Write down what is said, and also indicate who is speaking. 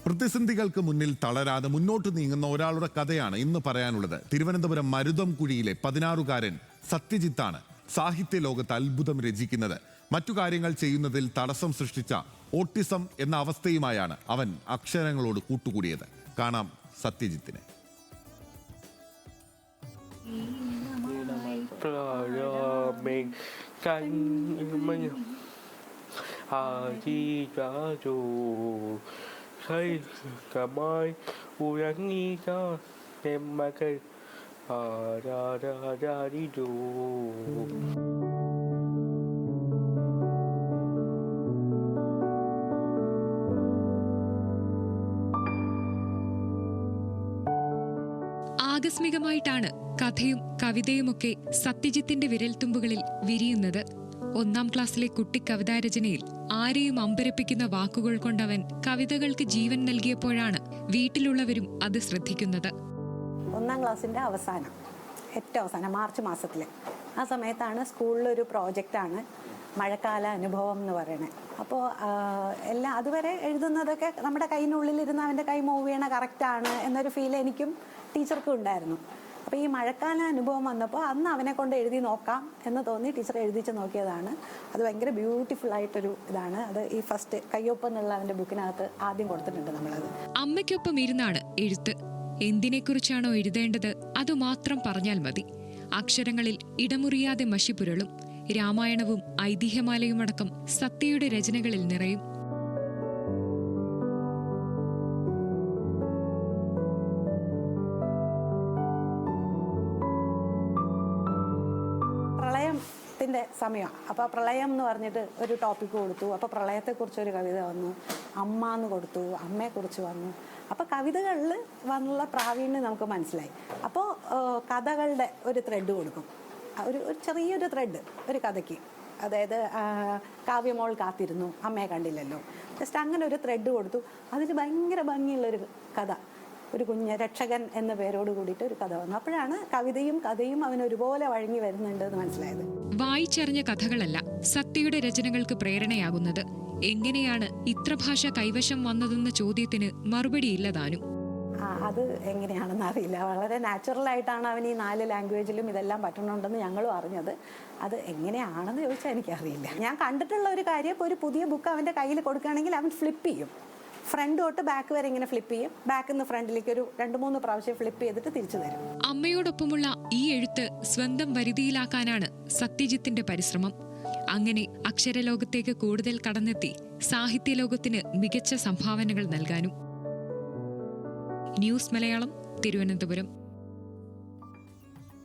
Speaker 1: പ്രതിസന്ധികൾക്ക് മുന്നിൽ തളരാതെ മുന്നോട്ട് നീങ്ങുന്ന ഒരാളുടെ കഥയാണ് ഇന്ന് പറയാനുള്ളത്. തിരുവനന്തപുരം മരുതംകുഴിയിലെ 16-കാരൻ സത്യജിത്താണ് സാഹിത്യ ലോകത്ത് അത്ഭുതം രചിക്കുന്നത്. മറ്റു കാര്യങ്ങൾ ചെയ്യുന്നതിൽ തടസ്സം സൃഷ്ടിച്ച ഓട്ടിസം എന്ന അവസ്ഥയുമായാണ് അവൻ അക്ഷരങ്ങളോട് കൂട്ടുകൂടിയത്. കാണാം സത്യജിത്തിനെ.
Speaker 2: ആകസ്മികമായിട്ടാണ് കഥയും കവിതയുമൊക്കെ സത്യജിത്തിന്റെ വിരൽത്തുമ്പുകളിൽ വിരിയുന്നത്. 1ാം ക്ലാസ്സിലെ കുട്ടി കവിതാരചനയിൽ ആരെയും അമ്പരപ്പിക്കുന്ന വാക്കുകൾ കൊണ്ടവൻ കവിതകൾക്ക് ജീവൻ നൽകിയപ്പോഴാണ് വീട്ടിലുള്ളവരും അത് ശ്രദ്ധിക്കുന്നത്.
Speaker 3: 1ാം ക്ലാസ്സിന്റെ ഏറ്റവും അവസാനം മാർച്ച് മാസത്തിൽ ആ സമയത്താണ് സ്കൂളിലൊരു പ്രോജക്റ്റാണ് മഴക്കാല അനുഭവം എന്ന് പറയുന്നത്. അപ്പോൾ എല്ലാം അതുവരെ എഴുതുന്നതൊക്കെ നമ്മുടെ കൈയിനുള്ളിലിരുന്ന് അവൻ്റെ കൈ മൂവ് ചെയ്യണ കറക്റ്റാണ് എന്നൊരു ഫീൽ എനിക്കും ടീച്ചർക്കും ഉണ്ടായിരുന്നു. അപ്പോൾ ഈ മഴക്കാല അനുഭവം വന്നപ്പോൾ അന്ന് അവനെ കൊണ്ട് എഴുതി നോക്കാം എന്ന് തോന്നി ടീച്ചർ എഴുതിച്ച് നോക്കിയതാണ്. അത് ഭയങ്കര ബ്യൂട്ടിഫുൾ ആയിട്ടൊരു ഇതാണ്. അത് ഈ ഫസ്റ്റ് കയ്യൊപ്പം എന്നുള്ള അവൻ്റെ ബുക്കിനകത്ത് ആദ്യം കൊടുത്തിട്ടുണ്ട് നമ്മളത്.
Speaker 2: അമ്മയ്ക്കൊപ്പം ഇരുന്നാണ് എഴുത്ത്. എന്തിനെക്കുറിച്ചാണോ എഴുതേണ്ടത് അതുമാത്രം പറഞ്ഞാൽ മതി. അക്ഷരങ്ങളിൽ ഇടമുറിയാതെ മഷി പുരളും. രാമായണവും ഐതിഹ്യമാലയുമടക്കം സത്യയുടെ രചനകളിൽ നിറയും.
Speaker 3: പ്രളയത്തിൻ്റെ സമയമാണ്. അപ്പോൾ പ്രളയം എന്ന് പറഞ്ഞിട്ട് ഒരു ടോപ്പിക്ക് കൊടുത്തു. അപ്പോൾ പ്രളയത്തെക്കുറിച്ചൊരു കവിത വന്നു, അമ്മ എന്ന് കൊടുത്തു, അമ്മയെക്കുറിച്ച് വന്നു. അപ്പോൾ കവിതകളിൽ വന്നുള്ള പ്രാവീണ്യം നമുക്ക് മനസ്സിലായി. അപ്പോൾ കഥകളുടെ ഒരു ത്രെഡ് കൊടുക്കും, ഒരു ചെറിയൊരു ത്രെഡ് ഒരു കഥയ്ക്ക്. അതായത് കാവ്യമോൾ കാത്തിരുന്നു, അമ്മയെ കണ്ടില്ലല്ലോ, ജസ്റ്റ് അങ്ങനെ ഒരു ത്രെഡ് കൊടുത്തു. അതിൽ ഭയങ്കര ഭംഗിയുള്ളൊരു കഥ, ഒരു കുഞ്ഞ് രക്ഷകൻ എന്ന പേരോട് കൂടിയിട്ട് ഒരു കഥ വന്നു. അപ്പോഴാണ് കവിതയും കഥയും അവനൊരുപോലെ വഴങ്ങി വരുന്നുണ്ട് എന്ന് മനസ്സിലായത്.
Speaker 2: വായിച്ചറിഞ്ഞ കഥകളല്ല സത്യയുടെ രചനകൾക്ക് പ്രേരണയാകുന്നത്. എങ്ങനെയാണ് ഇത്ര ഭാഷ കൈവശം വന്നതെന്ന ചോദ്യത്തിന് മറുപടിയില്ലതാനും.
Speaker 3: അത് എങ്ങനെയാണെന്ന് അറിയില്ല. വളരെ നാച്ചുറലായിട്ടാണ് അവൻ ഈ 4 ലാംഗ്വേജിലും ഇതെല്ലാം പറ്റണുണ്ടെന്ന് ഞങ്ങളും അറിഞ്ഞത്. അത് എങ്ങനെയാണെന്ന് ചോദിച്ചാൽ എനിക്കറിയില്ല. ഞാൻ കണ്ടിട്ടുള്ള ഒരു കാര്യം, ഇപ്പോൾ ഒരു പുതിയ ബുക്ക് അവൻ്റെ കയ്യിൽ കൊടുക്കുകയാണെങ്കിൽ അവൻ ഫ്ലിപ്പ് ചെയ്യും. ഫ്രണ്ട് തൊട്ട് ബാക്ക് വരെ ഇങ്ങനെ ഫ്ലിപ്പ് ചെയ്യും. ബാക്കിൽ നിന്ന് ഫ്രണ്ടിലേക്ക് ഒരു 2-3 പ്രാവശ്യം ഫ്ലിപ്പ് ചെയ്തിട്ട് തിരിച്ചു തരും.
Speaker 2: അമ്മയോടൊപ്പമുള്ള ഈ എഴുത്ത് സ്വന്തം വരുതിയിലാക്കാനാണ് സത്യജിത്തിന്റെ പരിശ്രമം. അങ്ങനെ അക്ഷരലോകത്തേക്ക് കൂടുതൽ കടന്നെത്തി സാഹിത്യലോകത്തിന് മികച്ച സംഭാവനകൾ നൽകാനും. ന്യൂസ് മലയാളം, തിരുവനന്തപുരം.